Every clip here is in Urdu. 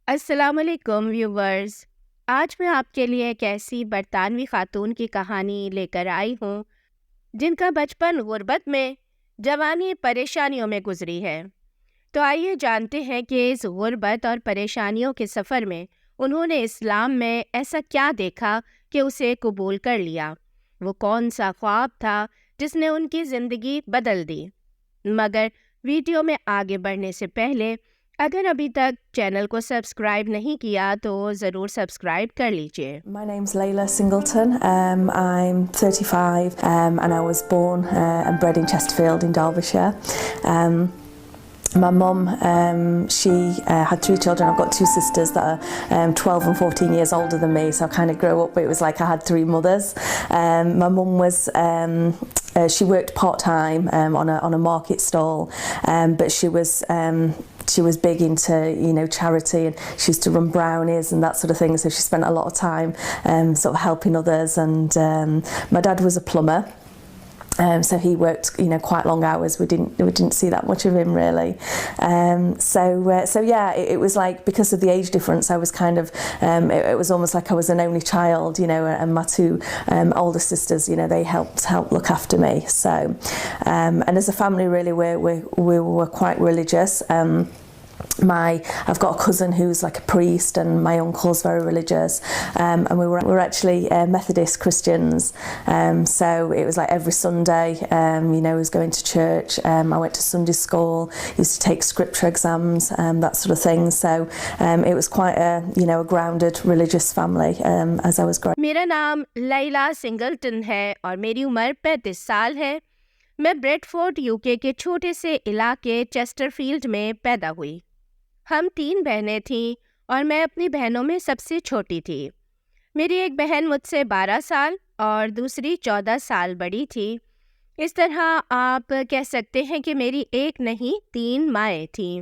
السلام علیکم ویورز. آج میں آپ کے لیے ایک ایسی برطانوی خاتون کی کہانی لے کر آئی ہوں جن کا بچپن غربت میں، جوانی پریشانیوں میں گزری ہے. تو آئیے جانتے ہیں کہ اس غربت اور پریشانیوں کے سفر میں انہوں نے اسلام میں ایسا کیا دیکھا کہ اسے قبول کر لیا. وہ کون سا خواب تھا جس نے ان کی زندگی بدل دی. مگر ویڈیو میں آگے بڑھنے سے پہلے اگر ابھی تک چینل کو سبسکرائب نہیں کیا تو ضرور سبسکرائب کر لیجئے. My name's Layla Singleton. I'm 35 and I was born and bred in Chesterfield in Derbyshire. My mum, she had 3 children. I've got 2 sisters that are 12 and 14 years older than me, so I kind of grew up, it was like I had 3 mothers. My mum was, she worked part-time on a market stall, but she was big into, charity, and she used to run brownies and that sort of thing, so she spent a lot of time sort of helping others. And my dad was a plumber. So he worked, quite long hours. We didn't see that much of him really. So yeah, it was like, because of the age difference, I was kind of, it was almost like I was an only child, and my 2 older sisters, they helped look after me. So, and as a family, really, we were quite religious. I've got a cousin who's like a priest, and my uncle's very religious, and we were actually Methodist Christians, so it was like every Sunday, was going to church. I went to Sunday school, used to take scripture exams, that sort of thing. So it was quite a grounded religious family as I was growing. میرا نام لیلا سنگلٹن ہے اور میری عمر 35 سال ہے. میں بریڈ فورڈ UK کے چھوٹے سے علاقے چیسٹرفیلڈ میں پیدا ہوئی. ہم 3 بہنیں تھیں اور میں اپنی بہنوں میں سب سے چھوٹی تھی. میری ایک بہن مجھ سے 12 سال اور دوسری 14 سال بڑی تھی. اس طرح آپ کہہ سکتے ہیں کہ میری ایک نہیں 3 مائیں تھیں،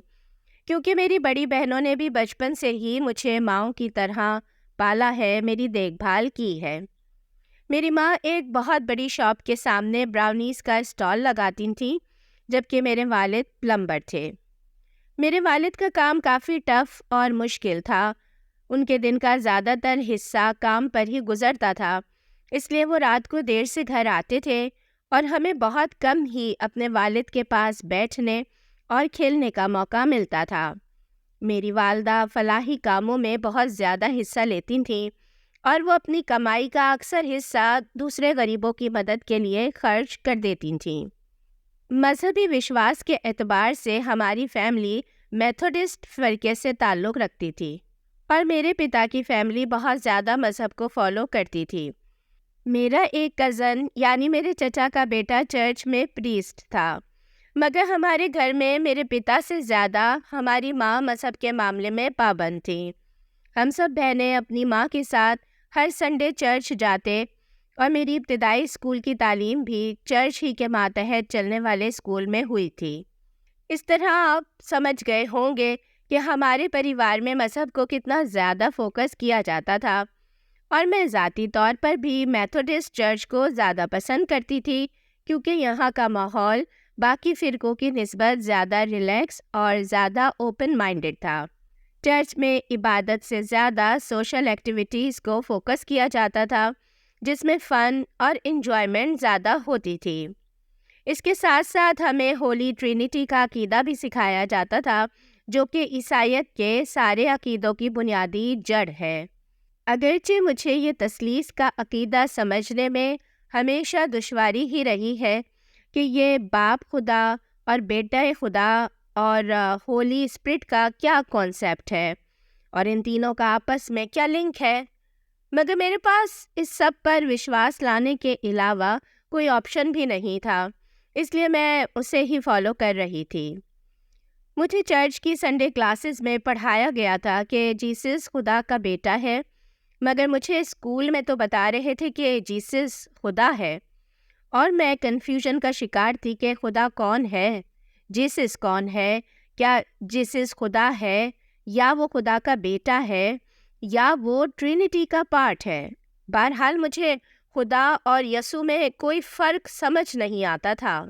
کیونکہ میری بڑی بہنوں نے بھی بچپن سے ہی مجھے ماؤں کی طرح پالا ہے، میری دیکھ بھال کی ہے. میری ماں ایک بہت بڑی شاپ کے سامنے براؤنیز کا اسٹال لگاتی تھیں، جبکہ میرے والد پلمبر تھے. میرے والد کا کام کافی ٹف اور مشکل تھا. ان کے دن کا زیادہ تر حصہ کام پر ہی گزرتا تھا، اس لیے وہ رات کو دیر سے گھر آتے تھے اور ہمیں بہت کم ہی اپنے والد کے پاس بیٹھنے اور کھیلنے کا موقع ملتا تھا. میری والدہ فلاحی کاموں میں بہت زیادہ حصہ لیتی تھیں اور وہ اپنی کمائی کا اکثر حصہ دوسرے غریبوں کی مدد کے لیے خرچ کر دیتی تھیں. مذہبی وشواس کے اعتبار سے ہماری فیملی میتھوڈسٹ فرقے سے تعلق رکھتی تھی اور میرے پتا کی فیملی بہت زیادہ مذہب کو فالو کرتی تھی. میرا ایک کزن یعنی میرے چچا کا بیٹا چرچ میں پریسٹ تھا، مگر ہمارے گھر میں میرے پتا سے زیادہ ہماری ماں مذہب کے معاملے میں پابند تھیں. ہم سب بہنیں اپنی ماں کے ساتھ ہر سنڈے چرچ جاتے اور میری ابتدائی اسکول کی تعلیم بھی چرچ ہی کے ماتحت چلنے والے اسکول میں ہوئی تھی. اس طرح آپ سمجھ گئے ہوں گے کہ ہمارے پریوار میں مذہب کو کتنا زیادہ فوکس کیا جاتا تھا، اور میں ذاتی طور پر بھی میتھوڈسٹ چرچ کو زیادہ پسند کرتی تھی، کیونکہ یہاں کا ماحول باقی فرقوں کی نسبت زیادہ ریلیکس اور زیادہ اوپن مائنڈڈ تھا. چرچ میں عبادت سے زیادہ سوشل ایکٹیویٹیز کو فوکس کیا جاتا تھا، جس میں فن اور انجوائمنٹ زیادہ ہوتی تھی. اس کے ساتھ ساتھ ہمیں ہولی ٹرینٹی کا عقیدہ بھی سکھایا جاتا تھا، جو کہ عیسائیت کے سارے عقیدوں کی بنیادی جڑ ہے. اگرچہ مجھے یہ تثلیث کا عقیدہ سمجھنے میں ہمیشہ دشواری ہی رہی ہے کہ یہ باپ خدا اور بیٹا خدا اور ہولی اسپرٹ کا کیا کانسیپٹ ہے اور ان تینوں کا آپس میں کیا لنک ہے، مگر میرے پاس اس سب پر وشواس لانے کے علاوہ کوئی آپشن بھی نہیں تھا، اس لیے میں اسے ہی فالو کر رہی تھی. مجھے چرچ کی سنڈے کلاسز میں پڑھایا گیا تھا کہ جیسس خدا کا بیٹا ہے، مگر مجھے اسکول میں تو بتا رہے تھے کہ جیسس خدا ہے، اور میں کنفیوژن کا شکار تھی کہ خدا کون ہے، جیسس کون ہے، کیا جیسس خدا ہے یا وہ خدا کا بیٹا ہے یا وہ ٹرینٹی کا پارٹ ہے. بہرحال مجھے خدا اور یسوع میں کوئی فرق سمجھ نہیں آتا تھا.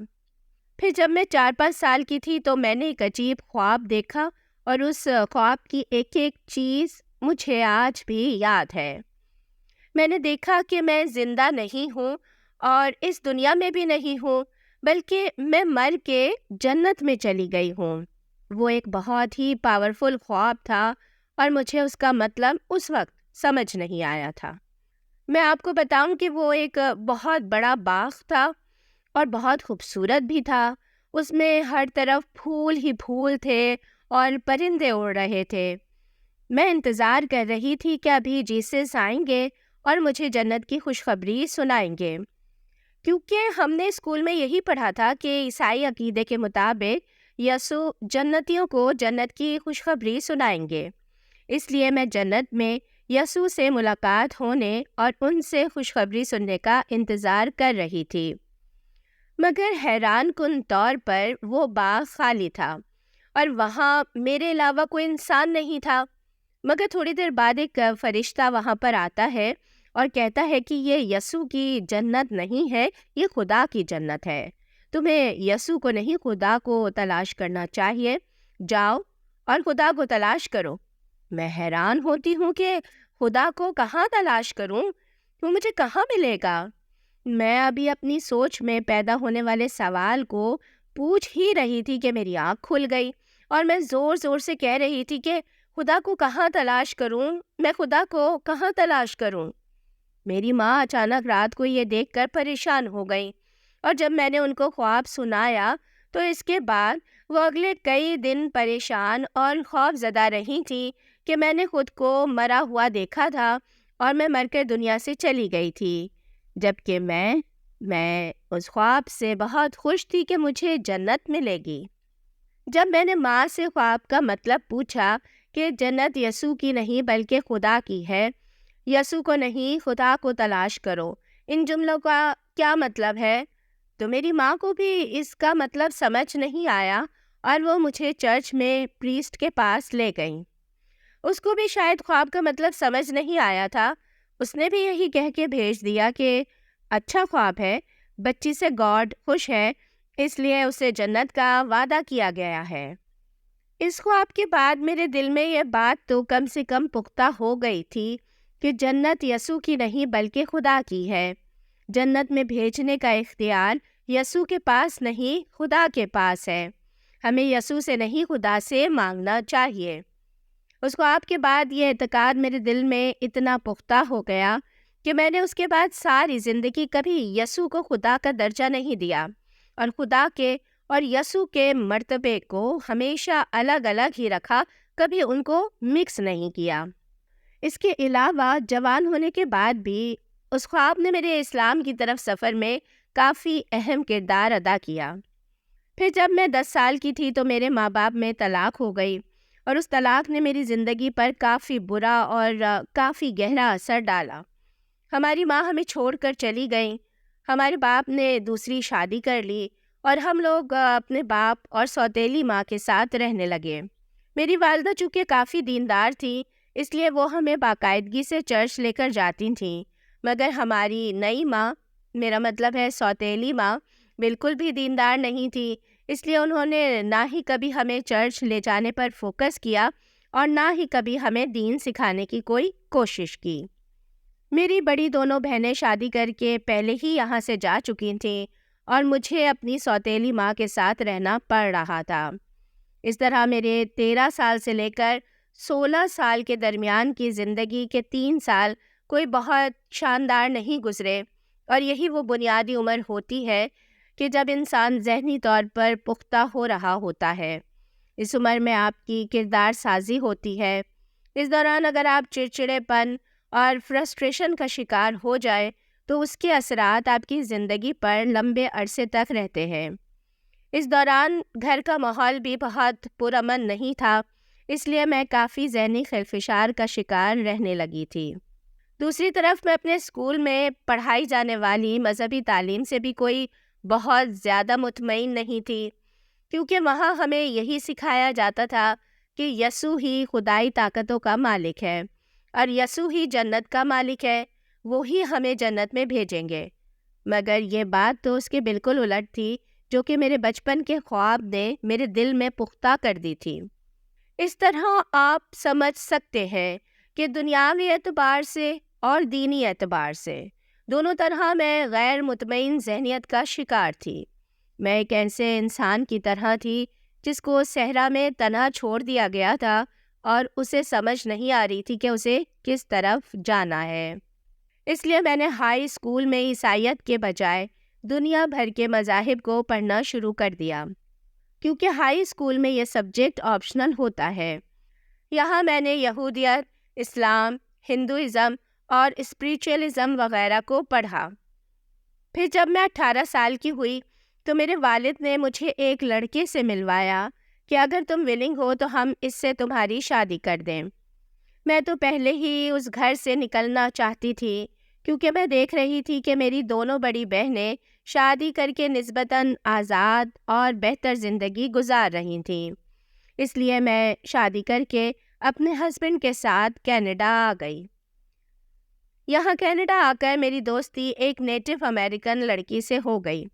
پھر جب میں 4-5 سال کی تھی تو میں نے ایک عجیب خواب دیکھا اور اس خواب کی ایک ایک چیز مجھے آج بھی یاد ہے۔ میں نے دیکھا کہ میں زندہ نہیں ہوں اور اس دنیا میں بھی نہیں ہوں، بلکہ میں مر کے جنت میں چلی گئی ہوں۔ وہ ایک بہت ہی پاورفل خواب تھا اور مجھے اس کا مطلب اس وقت سمجھ نہیں آیا تھا۔ میں آپ کو بتاؤں کہ وہ ایک بہت بڑا باغ تھا اور بہت خوبصورت بھی تھا۔ اس میں ہر طرف پھول ہی پھول تھے اور پرندے اڑ رہے تھے۔ میں انتظار کر رہی تھی کہ ابھی جیسس آئیں گے اور مجھے جنت کی خوشخبری سنائیں گے، کیونکہ ہم نے اسکول میں یہی پڑھا تھا کہ عیسائی عقیدے کے مطابق یسوع جنتیوں کو جنت کی خوشخبری سنائیں گے۔ اس لیے میں جنت میں یسوع سے ملاقات ہونے اور ان سے خوشخبری سننے کا انتظار کر رہی تھی۔ مگر حیران کن طور پر وہ باغ خالی تھا اور وہاں میرے علاوہ کوئی انسان نہیں تھا۔ مگر تھوڑی دیر بعد ایک فرشتہ وہاں پر آتا ہے اور کہتا ہے کہ یہ یسوع کی جنت نہیں ہے، یہ خدا کی جنت ہے۔ تمہیں یسوع کو نہیں، خدا کو تلاش کرنا چاہیے۔ جاؤ اور خدا کو تلاش کرو۔ میں حیران ہوتی ہوں کہ خدا کو کہاں تلاش کروں؟ وہ مجھے کہاں ملے گا؟ میں ابھی اپنی سوچ میں پیدا ہونے والے سوال کو پوچھ ہی رہی تھی کہ میری آنکھ کھل گئی اور میں زور زور سے کہہ رہی تھی کہ خدا کو کہاں تلاش کروں؟ میں خدا کو کہاں تلاش کروں؟ میری ماں اچانک رات کو یہ دیکھ کر پریشان ہو گئی، اور جب میں نے ان کو خواب سنایا تو اس کے بعد وہ اگلے کئی دن پریشان اور خوف زدہ رہی تھیں کہ میں نے خود کو مرا ہوا دیکھا تھا اور میں مر کر دنیا سے چلی گئی تھی، جبکہ میں اس خواب سے بہت خوش تھی کہ مجھے جنت ملے گی۔ جب میں نے ماں سے خواب کا مطلب پوچھا کہ جنت یسوع کی نہیں بلکہ خدا کی ہے، یسوع کو نہیں خدا کو تلاش کرو، ان جملوں کا کیا مطلب ہے، تو میری ماں کو بھی اس کا مطلب سمجھ نہیں آیا اور وہ مجھے چرچ میں پریسٹ کے پاس لے گئیں۔ اس کو بھی شاید خواب کا مطلب سمجھ نہیں آیا تھا۔ اس نے بھی یہی کہہ کے بھیج دیا کہ اچھا خواب ہے، بچی سے گاڈ خوش ہے، اس لیے اسے جنت کا وعدہ کیا گیا ہے۔ اس خواب کے بعد میرے دل میں یہ بات تو کم سے کم پختہ ہو گئی تھی کہ جنت یسوع کی نہیں بلکہ خدا کی ہے۔ جنت میں بھیجنے کا اختیار یسوع کے پاس نہیں، خدا کے پاس ہے۔ ہمیں یسوع سے نہیں، خدا سے مانگنا چاہیے۔ اس خواب کے بعد یہ اعتقاد میرے دل میں اتنا پختہ ہو گیا کہ میں نے اس کے بعد ساری زندگی کبھی یسوع کو خدا کا درجہ نہیں دیا، اور خدا کے اور یسوع کے مرتبے کو ہمیشہ الگ الگ ہی رکھا، کبھی ان کو مکس نہیں کیا۔ اس کے علاوہ جوان ہونے کے بعد بھی اس خواب نے میرے اسلام کی طرف سفر میں کافی اہم کردار ادا کیا۔ پھر جب میں 10 سال کی تھی تو میرے ماں باپ میں طلاق ہو گئی، اور اس طلاق نے میری زندگی پر کافی برا اور کافی گہرا اثر ڈالا۔ ہماری ماں ہمیں چھوڑ کر چلی گئیں، ہمارے باپ نے دوسری شادی کر لی اور ہم لوگ اپنے باپ اور سوتیلی ماں کے ساتھ رہنے لگے۔ میری والدہ چونکہ کافی دیندار تھی، اس لیے وہ ہمیں باقاعدگی سے چرچ لے کر جاتی تھیں، مگر ہماری نئی ماں، میرا مطلب ہے سوتیلی ماں، بالکل بھی دیندار نہیں تھی، اس لیے انہوں نے نہ ہی کبھی ہمیں چرچ لے جانے پر فوکس کیا اور نہ ہی کبھی ہمیں دین سکھانے کی کوئی کوشش کی۔ میری بڑی دونوں بہنیں شادی کر کے پہلے ہی یہاں سے جا چکی تھیں اور مجھے اپنی سوتیلی ماں کے ساتھ رہنا پڑ رہا تھا۔ اس طرح میرے 13 سال سے لے کر 16 سال کے درمیان کی زندگی کے 3 سال کوئی بہت شاندار نہیں گزرے، اور یہی وہ بنیادی عمر ہوتی ہے کہ جب انسان ذہنی طور پر پختہ ہو رہا ہوتا ہے۔ اس عمر میں آپ کی کردار سازی ہوتی ہے۔ اس دوران اگر آپ چڑچڑے پن اور فرسٹریشن کا شکار ہو جائے تو اس کے اثرات آپ کی زندگی پر لمبے عرصے تک رہتے ہیں۔ اس دوران گھر کا ماحول بھی بہت پرامن نہیں تھا، اس لیے میں کافی ذہنی خلفشار کا شکار رہنے لگی تھی۔ دوسری طرف میں اپنے اسکول میں پڑھائی جانے والی مذہبی تعلیم سے بھی کوئی بہت زیادہ مطمئن نہیں تھی، کیونکہ وہاں ہمیں یہی سکھایا جاتا تھا کہ یسوع ہی خدائی طاقتوں کا مالک ہے اور یسوع ہی جنت کا مالک ہے، وہی ہمیں جنت میں بھیجیں گے۔ مگر یہ بات تو اس کے بالکل الٹ تھی جو کہ میرے بچپن کے خواب نے میرے دل میں پختہ کر دی تھی۔ اس طرح آپ سمجھ سکتے ہیں کہ دنیاوی اعتبار سے اور دینی اعتبار سے دونوں طرح میں غیر مطمئن ذہنیت کا شکار تھی۔ میں ایک ایسے انسان کی طرح تھی جس کو صحرا میں تنہا چھوڑ دیا گیا تھا اور اسے سمجھ نہیں آ رہی تھی کہ اسے کس طرف جانا ہے۔ اس لیے میں نے ہائی اسکول میں عیسائیت کے بجائے دنیا بھر کے مذاہب کو پڑھنا شروع کر دیا، کیونکہ ہائی اسکول میں یہ سبجیکٹ آپشنل ہوتا ہے۔ یہاں میں نے یہودیت، اسلام، ہندوازم اور اسپریچولزم وغیرہ کو پڑھا۔ پھر جب میں 18 سال کی ہوئی تو میرے والد نے مجھے ایک لڑکے سے ملوایا کہ اگر تم ولنگ ہو تو ہم اس سے تمہاری شادی کر دیں۔ میں تو پہلے ہی اس گھر سے نکلنا چاہتی تھی، کیونکہ میں دیکھ رہی تھی کہ میری دونوں بڑی بہنیں شادی کر کے نسبتاً آزاد اور بہتر زندگی گزار رہی تھیں۔ اس لیے میں شادی کر کے اپنے ہسبینڈ کے ساتھ کینیڈا آ گئی۔ یہاں کینیڈا آ کر میری دوستی ایک نیٹو امریکن لڑکی سے ہو گئی،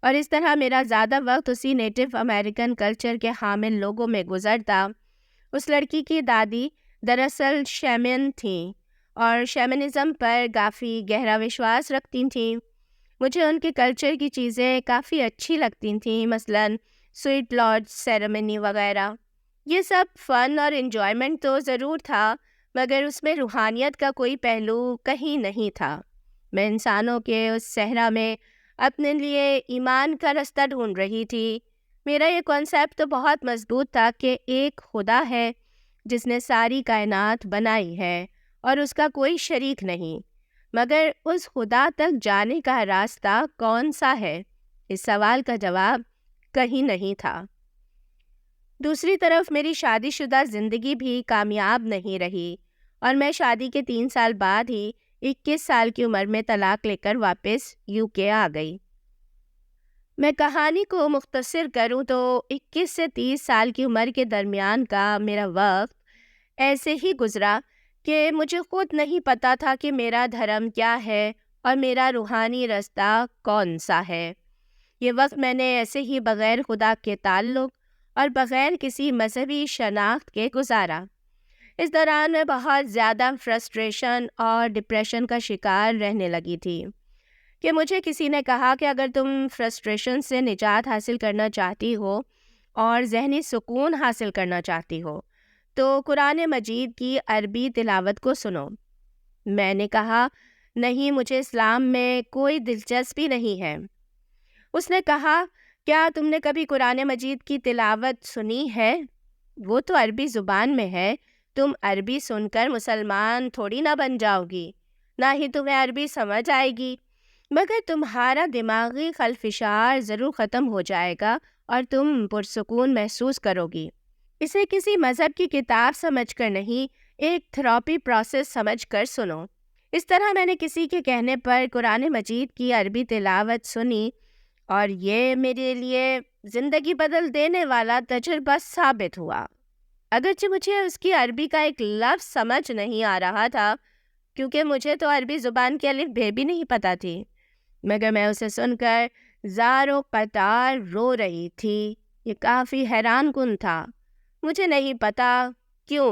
اور اس طرح میرا زیادہ وقت اسی نیٹو امریکن کلچر کے حامل لوگوں میں گزرتا۔ اس لڑکی کی دادی دراصل شیمن تھیں اور شیمنزم پر کافی گہرا وشواس رکھتی تھیں۔ مجھے ان کے کلچر کی چیزیں کافی اچھی لگتی تھیں، مثلاً سویٹ لارڈ سیریمنی وغیرہ۔ یہ سب فن اور انجوائمنٹ تو ضرور تھا، مگر اس میں روحانیت کا کوئی پہلو کہیں نہیں تھا۔ میں انسانوں کے اس صحرا میں اپنے لیے ایمان کا رستہ ڈھونڈ رہی تھی۔ میرا یہ کانسیپٹ تو بہت مضبوط تھا کہ ایک خدا ہے جس نے ساری کائنات بنائی ہے اور اس کا کوئی شریک نہیں، مگر اس خدا تک جانے کا راستہ کون سا ہے؟ اس سوال کا جواب کہیں نہیں تھا۔ دوسری طرف میری شادی شدہ زندگی بھی کامیاب نہیں رہی، اور میں شادی کے 3 سال بعد ہی 21 سال کی عمر میں طلاق لے کر واپس UK آ گئی۔ میں کہانی کو مختصر کروں تو 21 سے 30 سال کی عمر کے درمیان کا میرا وقت ایسے ہی گزرا کہ مجھے خود نہیں پتا تھا کہ میرا دھرم کیا ہے اور میرا روحانی رستہ کون سا ہے۔ یہ وقت میں نے ایسے ہی بغیر خدا کے تعلق اور بغیر کسی مذہبی شناخت کے گزارا۔ اس دوران میں بہت زیادہ فرسٹریشن اور ڈپریشن کا شکار رہنے لگی تھی کہ مجھے کسی نے کہا کہ اگر تم فرسٹریشن سے نجات حاصل کرنا چاہتی ہو اور ذہنی سکون حاصل کرنا چاہتی ہو تو قرآن مجید کی عربی تلاوت کو سنو۔ میں نے کہا نہیں، مجھے اسلام میں کوئی دلچسپی نہیں ہے۔ اس نے کہا کیا تم نے کبھی قرآن مجید کی تلاوت سنی ہے؟ وہ تو عربی زبان میں ہے، تم عربی سن کر مسلمان تھوڑی نہ بن جاؤ گی، نہ ہی تمہیں عربی سمجھ آئے گی، مگر تمہارا دماغی خلفشار ضرور ختم ہو جائے گا اور تم پرسکون محسوس کرو گی۔ اسے کسی مذہب کی کتاب سمجھ کر نہیں، ایک تھراپی پروسیس سمجھ کر سنو۔ اس طرح میں نے کسی کے کہنے پر قرآن مجید کی عربی تلاوت سنی، اور یہ میرے لیے زندگی بدل دینے والا تجربہ ثابت ہوا۔ اگرچہ مجھے اس کی عربی کا ایک لفظ سمجھ نہیں آ رہا تھا، کیونکہ مجھے تو عربی زبان کی الف بے بھی نہیں پتہ تھی، مگر میں اسے سن کر زار و قطار رو رہی تھی۔ یہ کافی حیران کن تھا۔ مجھے نہیں پتا کیوں،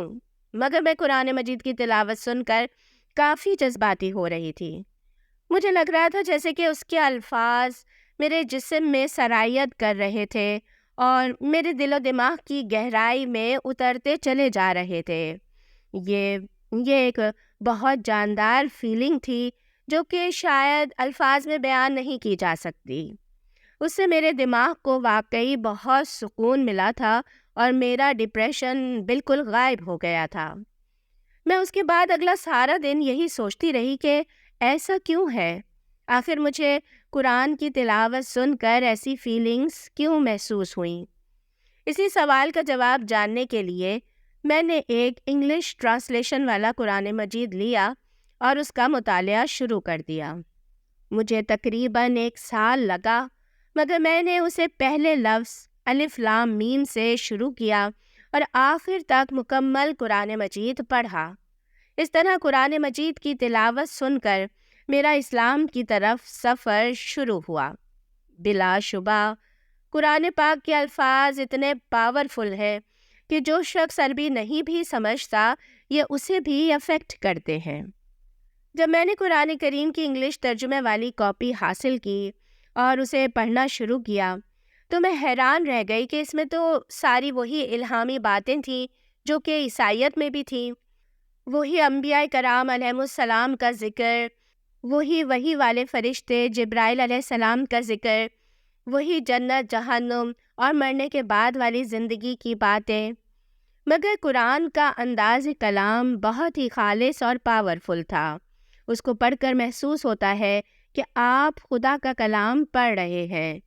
مگر میں قرآن مجید کی تلاوت سن کر کافی جذباتی ہو رہی تھی۔ مجھے لگ رہا تھا جیسے کہ اس کے الفاظ میرے جسم میں سرایت کر رہے تھے اور میرے دل و دماغ کی گہرائی میں اترتے چلے جا رہے تھے۔ یہ ایک بہت جاندار فیلنگ تھی جو کہ شاید الفاظ میں بیان نہیں کی جا سکتی۔ اس سے میرے دماغ کو واقعی بہت سکون ملا تھا اور میرا ڈپریشن بالکل غائب ہو گیا تھا۔ میں اس کے بعد اگلا سارا دن یہی سوچتی رہی کہ ایسا کیوں ہے؟ آخر مجھے قرآن کی تلاوت سن کر ایسی فیلنگز کیوں محسوس ہوئیں؟ اسی سوال کا جواب جاننے کے لیے میں نے ایک انگلش ٹرانسلیشن والا قرآن مجید لیا اور اس کا مطالعہ شروع کر دیا۔ مجھے تقریباً 1 سال لگا، مگر میں نے اسے پہلے لفظ الف لام میم سے شروع کیا اور آخر تک مکمل قرآن مجید پڑھا۔ اس طرح قرآن مجید کی تلاوت سن کر میرا اسلام کی طرف سفر شروع ہوا۔ بلا شبہ قرآن پاک کے الفاظ اتنے پاورفل ہیں کہ جو شخص عربی نہیں بھی سمجھتا یہ اسے بھی افیکٹ کرتے ہیں۔ جب میں نے قرآن کریم کی انگلش ترجمے والی کاپی حاصل کی اور اسے پڑھنا شروع کیا تو میں حیران رہ گئی کہ اس میں تو ساری وہی الہامی باتیں تھیں جو کہ عیسائیت میں بھی تھیں، وہی انبیاء کرام علیہم السلام کا ذکر، وہی والے فرشتے جبرائیل علیہ السلام کا ذکر، وہی جنت جہنم اور مرنے کے بعد والی زندگی کی باتیں، مگر قرآن کا انداز کلام بہت ہی خالص اور پاورفل تھا۔ اس کو پڑھ کر محسوس ہوتا ہے کہ آپ خدا کا کلام پڑھ رہے ہیں،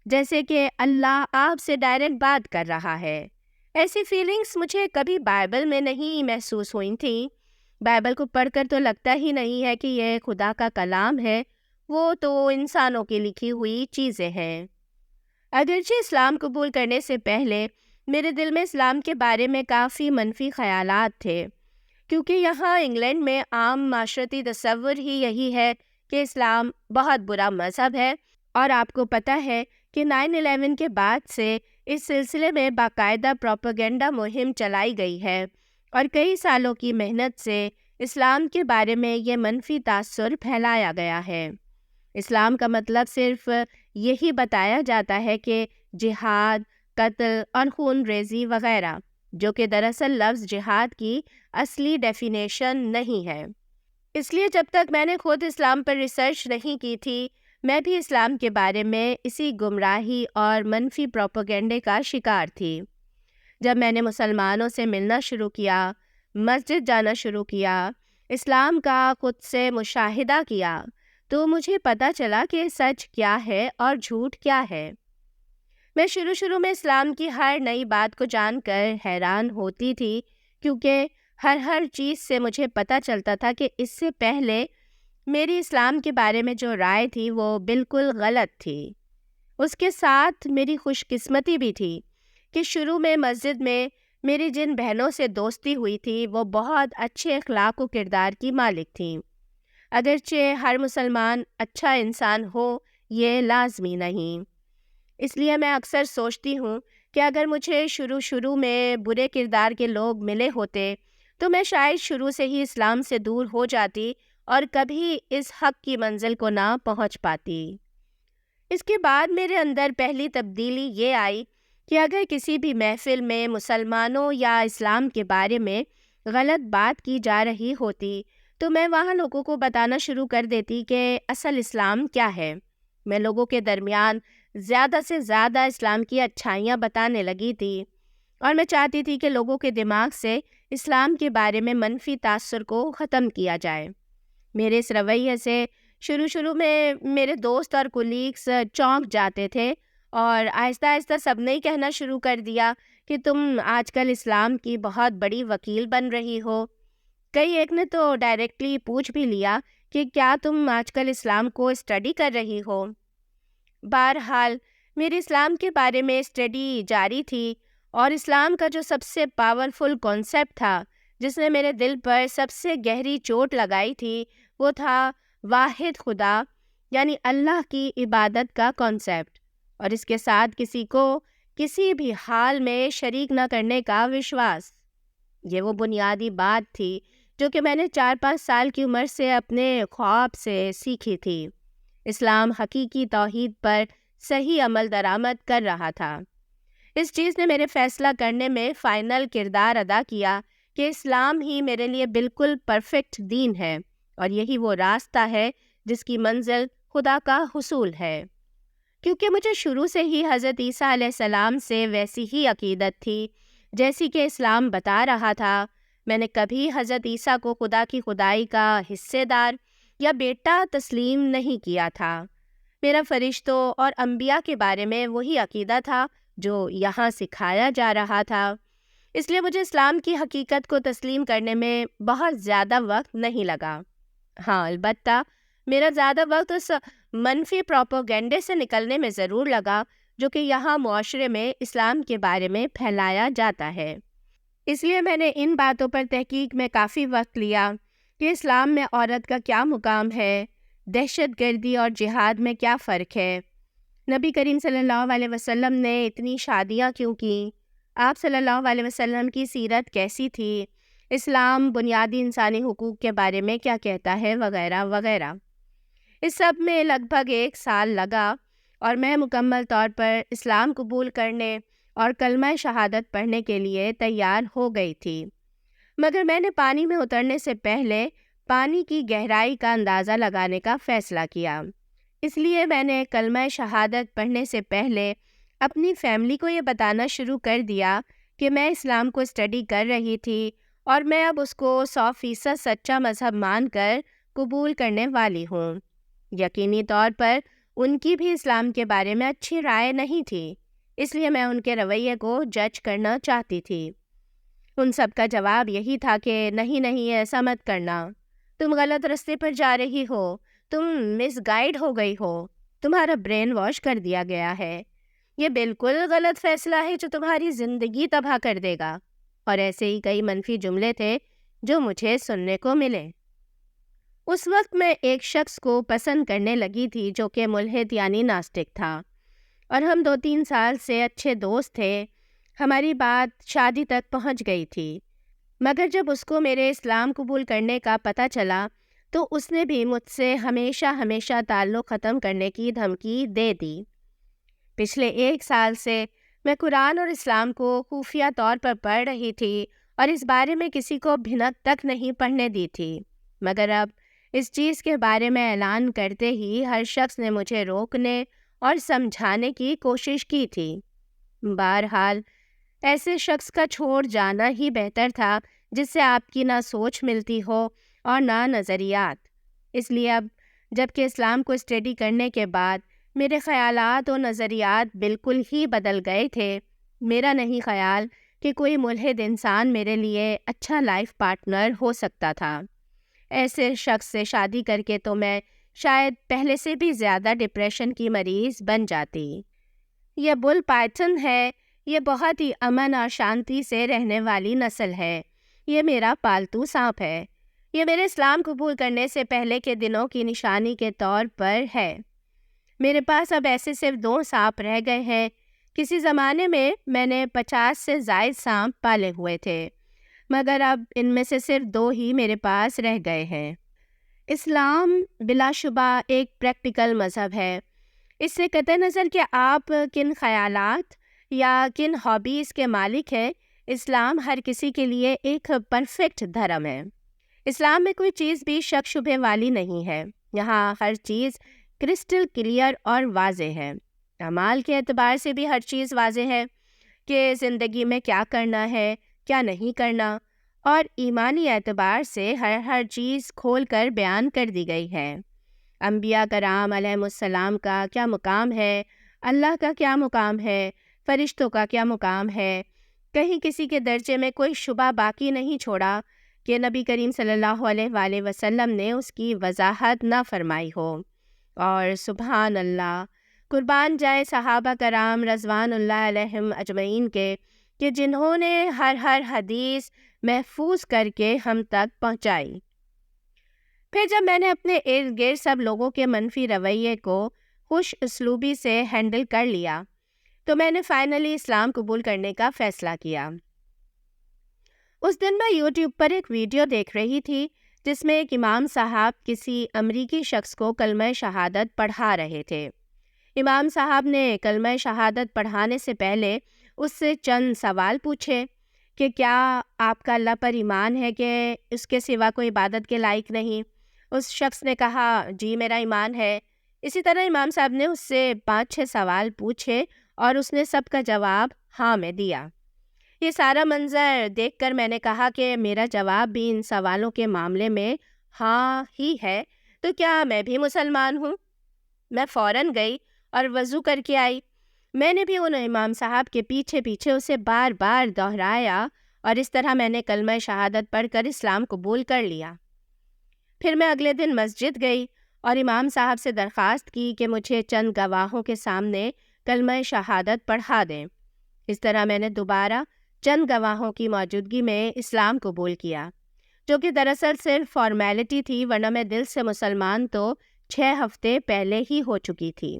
جیسے کہ اللہ آپ سے ڈائریکٹ بات کر رہا ہے۔ ایسی فیلنگز مجھے کبھی بائبل میں نہیں محسوس ہوئی تھیں۔ بائبل کو پڑھ کر تو لگتا ہی نہیں ہے کہ یہ خدا کا کلام ہے، وہ تو انسانوں کی لکھی ہوئی چیزیں ہیں۔ اگرچہ اسلام قبول کرنے سے پہلے میرے دل میں اسلام کے بارے میں کافی منفی خیالات تھے، کیونکہ یہاں انگلینڈ میں عام معاشرتی تصور ہی یہی ہے کہ اسلام بہت برا مذہب ہے، اور آپ کو پتہ ہے کہ 9/11 کے بعد سے اس سلسلے میں باقاعدہ پروپیگنڈا مہم چلائی گئی ہے، اور کئی سالوں کی محنت سے اسلام کے بارے میں یہ منفی تاثر پھیلایا گیا ہے۔ اسلام کا مطلب صرف یہی بتایا جاتا ہے کہ جہاد، قتل اور خون ریزی وغیرہ، جو کہ دراصل لفظ جہاد کی اصلی ڈیفینیشن نہیں ہے۔ اس لیے جب تک میں نے خود اسلام پر ریسرچ نہیں کی تھی، میں بھی اسلام کے بارے میں اسی گمراہی اور منفی پروپیگنڈے کا شکار تھی۔ جب میں نے مسلمانوں سے ملنا شروع کیا، مسجد جانا شروع کیا، اسلام کا خود سے مشاہدہ کیا، تو مجھے پتہ چلا کہ سچ کیا ہے اور جھوٹ کیا ہے۔ میں شروع میں اسلام کی ہر نئی بات کو جان کر حیران ہوتی تھی، کیونکہ ہر چیز سے مجھے پتہ چلتا تھا کہ اس سے پہلے میری اسلام کے بارے میں جو رائے تھی وہ بالکل غلط تھی۔ اس کے ساتھ میری خوش قسمتی بھی تھی کہ شروع میں مسجد میں میری جن بہنوں سے دوستی ہوئی تھی وہ بہت اچھے اخلاق و کردار کی مالک تھیں۔ اگرچہ ہر مسلمان اچھا انسان ہو یہ لازمی نہیں، اس لیے میں اکثر سوچتی ہوں کہ اگر مجھے شروع میں برے کردار کے لوگ ملے ہوتے تو میں شاید شروع سے ہی اسلام سے دور ہو جاتی اور کبھی اس حق کی منزل کو نہ پہنچ پاتی۔ اس کے بعد میرے اندر پہلی تبدیلی یہ آئی کہ اگر کسی بھی محفل میں مسلمانوں یا اسلام کے بارے میں غلط بات کی جا رہی ہوتی تو میں وہاں لوگوں کو بتانا شروع کر دیتی کہ اصل اسلام کیا ہے۔ میں لوگوں کے درمیان زیادہ سے زیادہ اسلام کی اچھائیاں بتانے لگی تھی، اور میں چاہتی تھی کہ لوگوں کے دماغ سے اسلام کے بارے میں منفی تاثر کو ختم کیا جائے۔ میرے اس رویے سے شروع میں میرے دوست اور کولیگس چونک جاتے تھے، اور آہستہ سب نے کہنا شروع کر دیا کہ تم آج کل اسلام کی بہت بڑی وکیل بن رہی ہو۔ کئی ایک نے تو ڈائریکٹلی پوچھ بھی لیا کہ کیا تم آج کل اسلام کو اسٹڈی کر رہی ہو۔ بہرحال میری اسلام کے بارے میں اسٹڈی جاری تھی، اور اسلام کا جو سب سے پاورفل کانسیپٹ تھا جس نے میرے دل پر سب سے گہری چوٹ لگائی تھی وہ تھا واحد خدا، یعنی اللہ کی عبادت کا کانسیپٹ، اور اس کے ساتھ کسی کو کسی بھی حال میں شریک نہ کرنے کا وشواس۔ یہ وہ بنیادی بات تھی جو کہ میں نے 4-5 سال کی عمر سے اپنے خواب سے سیکھی تھی۔ اسلام حقیقی توحید پر صحیح عمل درآمد کر رہا تھا۔ اس چیز نے میرے فیصلہ کرنے میں فائنل کردار ادا کیا کہ اسلام ہی میرے لیے بالکل پرفیکٹ دین ہے، اور یہی وہ راستہ ہے جس کی منزل خدا کا حصول ہے۔ کیونکہ مجھے شروع سے ہی حضرت عیسیٰ علیہ السلام سے ویسی ہی عقیدت تھی جیسی کہ اسلام بتا رہا تھا، میں نے کبھی حضرت عیسیٰ کو خدا کی خدائی کا حصے دار یا بیٹا تسلیم نہیں کیا تھا۔ میرا فرشتوں اور انبیاء کے بارے میں وہی عقیدہ تھا جو یہاں سکھایا جا رہا تھا، اس لیے مجھے اسلام کی حقیقت کو تسلیم کرنے میں بہت زیادہ وقت نہیں لگا۔ ہاں، البتہ میرا زیادہ وقت اس منفی پروپیگنڈے سے نکلنے میں ضرور لگا جو کہ یہاں معاشرے میں اسلام کے بارے میں پھیلایا جاتا ہے۔ اس لیے میں نے ان باتوں پر تحقیق میں کافی وقت لیا کہ اسلام میں عورت کا کیا مقام ہے، دہشت گردی اور جہاد میں کیا فرق ہے، نبی کریم صلی اللہ علیہ وسلم نے اتنی شادیاں کیوں کیں، آپ صلی اللہ علیہ وسلم کی سیرت کیسی تھی، اسلام بنیادی انسانی حقوق کے بارے میں کیا کہتا ہے، وغیرہ وغیرہ۔ اس سب میں لگ بھگ 1 سال لگا اور میں مکمل طور پر اسلام قبول کرنے اور کلمہ شہادت پڑھنے کے لیے تیار ہو گئی تھی، مگر میں نے پانی میں اترنے سے پہلے پانی کی گہرائی کا اندازہ لگانے کا فیصلہ کیا۔ اس لیے میں نے کلمہ شہادت پڑھنے سے پہلے اپنی فیملی کو یہ بتانا شروع کر دیا کہ میں اسلام کو اسٹڈی کر رہی تھی اور میں اب اس کو 100% سچا مذہب مان کر قبول کرنے والی ہوں۔ یقینی طور پر ان کی بھی اسلام کے بارے میں اچھی رائے نہیں تھی، اس لیے میں ان کے رویے کو جج کرنا چاہتی تھی۔ ان سب کا جواب یہی تھا کہ نہیں ایسا مت کرنا، تم غلط راستے پر جا رہی ہو، تم مس گائیڈ ہو گئی ہو، تمہارا برین واش کر دیا گیا ہے، یہ بالکل غلط فیصلہ ہے جو تمہاری زندگی تباہ کر دے گا، اور ایسے ہی کئی منفی جملے تھے جو مجھے سننے کو ملے۔ اس وقت میں ایک شخص کو پسند کرنے لگی تھی جو کہ ملحد یعنی ناسٹک تھا، اور ہم 2-3 سال سے اچھے دوست تھے۔ ہماری بات شادی تک پہنچ گئی تھی، مگر جب اس کو میرے اسلام قبول کرنے کا پتہ چلا تو اس نے بھی مجھ سے ہمیشہ تعلق ختم کرنے کی دھمکی دے دی۔ پچھلے 1 سال سے میں قرآن اور اسلام کو خفیہ طور پر پڑھ رہی تھی اور اس بارے میں کسی کو بھنک تک نہیں پڑھنے دی تھی، مگر اب اس چیز کے بارے میں اعلان کرتے ہی ہر شخص نے مجھے روکنے اور سمجھانے کی کوشش کی تھی۔ بہرحال ایسے شخص کا چھوڑ جانا ہی بہتر تھا جس سے آپ کی نہ سوچ ملتی ہو اور نہ نظریات۔ اس لیے اب جب کہ اسلام کو اسٹڈی کرنے کے بعد میرے خیالات و نظریات بالکل ہی بدل گئے تھے، میرا نہیں خیال کہ کوئی ملحد انسان میرے لیے اچھا لائف پارٹنر ہو سکتا تھا۔ ایسے شخص سے شادی کر کے تو میں شاید پہلے سے بھی زیادہ ڈپریشن کی مریض بن جاتی۔ یہ بل پائتھن ہے، یہ بہت ہی امن اور شانتی سے رہنے والی نسل ہے، یہ میرا پالتو سانپ ہے، یہ میرے اسلام قبول کرنے سے پہلے کے دنوں کی نشانی کے طور پر ہے۔ میرے پاس اب ایسے صرف 2 سانپ رہ گئے ہیں۔ کسی زمانے میں میں نے 50 سے زائد سانپ پالے ہوئے تھے، مگر اب ان میں سے صرف 2 ہی میرے پاس رہ گئے ہیں۔ اسلام بلا شبہ ایک پریکٹیکل مذہب ہے۔ اس سے قطع نظر کہ آپ کن خیالات یا کن ہابیز کے مالک ہیں، اسلام ہر کسی کے لیے ایک پرفیکٹ دھرم ہے۔ اسلام میں کوئی چیز بھی شک شبہ والی نہیں ہے، یہاں ہر چیز کرسٹل کلیئر اور واضح ہے۔ اعمال کے اعتبار سے بھی ہر چیز واضح ہے کہ زندگی میں کیا کرنا ہے، کیا نہیں کرنا، اور ایمانی اعتبار سے ہر چیز کھول کر بیان کر دی گئی ہے۔ انبیاء کرام علیہ السلام کا کیا مقام ہے، اللہ کا کیا مقام ہے، فرشتوں کا کیا مقام ہے، کہیں کسی کے درجے میں کوئی شبہ باقی نہیں چھوڑا کہ نبی کریم صلی اللہ علیہ وآلہ وسلم نے اس کی وضاحت نہ فرمائی ہو۔ اور سبحان اللہ، قربان جائے صحابہ کرام رضوان اللہ علیہم اجمعین کے کہ جنہوں نے ہر حدیث محفوظ کر کے ہم تک پہنچائی۔ پھر جب میں نے اپنے ارد گرد سب لوگوں کے منفی رویے کو خوش اسلوبی سے ہینڈل کر لیا تو میں نے فائنلی اسلام قبول کرنے کا فیصلہ کیا۔ اس دن میں یوٹیوب پر ایک ویڈیو دیکھ رہی تھی جس میں ایک امام صاحب کسی امریکی شخص کو کلمہ شہادت پڑھا رہے تھے۔ امام صاحب نے کلمہ شہادت پڑھانے سے پہلے اس سے چند سوال پوچھے کہ کیا آپ کا اللہ پر ایمان ہے کہ اس کے سوا کوئی عبادت کے لائق نہیں؟ اس شخص نے کہا جی میرا ایمان ہے۔ اسی طرح امام صاحب نے اس سے 5-6 سوال پوچھے اور اس نے سب کا جواب ہاں میں دیا۔ یہ سارا منظر دیکھ کر میں نے کہا کہ میرا جواب بھی ان سوالوں کے معاملے میں ہاں ہی ہے، تو کیا میں بھی مسلمان ہوں؟ میں فوراً گئی اور وضو کر کے آئی۔ میں نے بھی ان امام صاحب کے پیچھے اسے بار بار دہرایا اور اس طرح میں نے کلمہ شہادت پڑھ کر اسلام قبول کر لیا۔ پھر میں اگلے دن مسجد گئی اور امام صاحب سے درخواست کی کہ مجھے چند گواہوں کے سامنے کلمہ شہادت پڑھا دیں۔ اس طرح میں نے دوبارہ چند گواہوں کی موجودگی میں اسلام قبول کیا، جو کہ دراصل صرف فارمیلٹی تھی، ورنہ میں دل سے مسلمان تو 6 ہفتے پہلے ہی ہو چکی تھی۔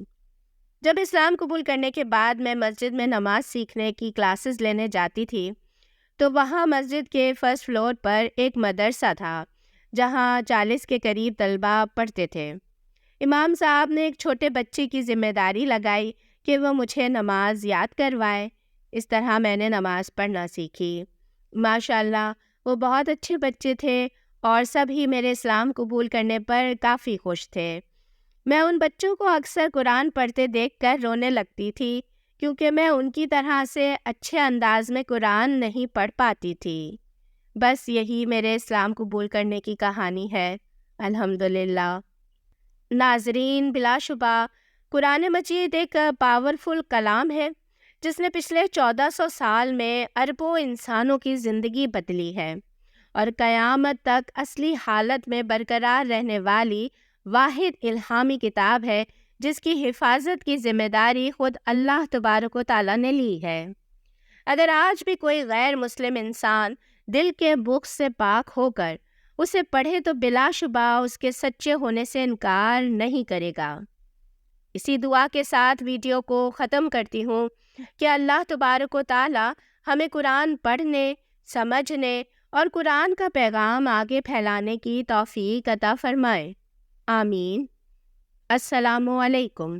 جب اسلام قبول کرنے کے بعد میں مسجد میں نماز سیکھنے کی کلاسز لینے جاتی تھی تو وہاں مسجد کے فرسٹ فلور پر ایک مدرسہ تھا جہاں 40 کے قریب طلباء پڑھتے تھے۔ امام صاحب نے ایک چھوٹے بچے کی ذمہ داری لگائی کہ وہ مجھے نماز یاد کروائے۔ اس طرح میں نے نماز پڑھنا سیکھی۔ ماشاءاللہ وہ بہت اچھے بچے تھے اور سبھی میرے اسلام قبول کرنے پر کافی خوش تھے۔ میں ان بچوں کو اکثر قرآن پڑھتے دیکھ کر رونے لگتی تھی کیونکہ میں ان کی طرح سے اچھے انداز میں قرآن نہیں پڑھ پاتی تھی۔ بس یہی میرے اسلام قبول کرنے کی کہانی ہے، الحمدللہ۔ ناظرین، بلا شبہ قرآن مجید ایک پاورفل کلام ہے جس نے پچھلے 1400 سال میں اربوں انسانوں کی زندگی بدلی ہے اور قیامت تک اصلی حالت میں برقرار رہنے والی واحد الہامی کتاب ہے جس کی حفاظت کی ذمہ داری خود اللہ تبارک و تعالیٰ نے لی ہے۔ اگر آج بھی کوئی غیر مسلم انسان دل کے بغض سے پاک ہو کر اسے پڑھے تو بلا شبہ اس کے سچے ہونے سے انکار نہیں کرے گا۔ اسی دعا کے ساتھ ویڈیو کو ختم کرتی ہوں کہ اللہ تبارک و تعالی ہمیں قرآن پڑھنے، سمجھنے اور قرآن کا پیغام آگے پھیلانے کی توفیق عطا فرمائے۔ آمین۔ السلام علیکم۔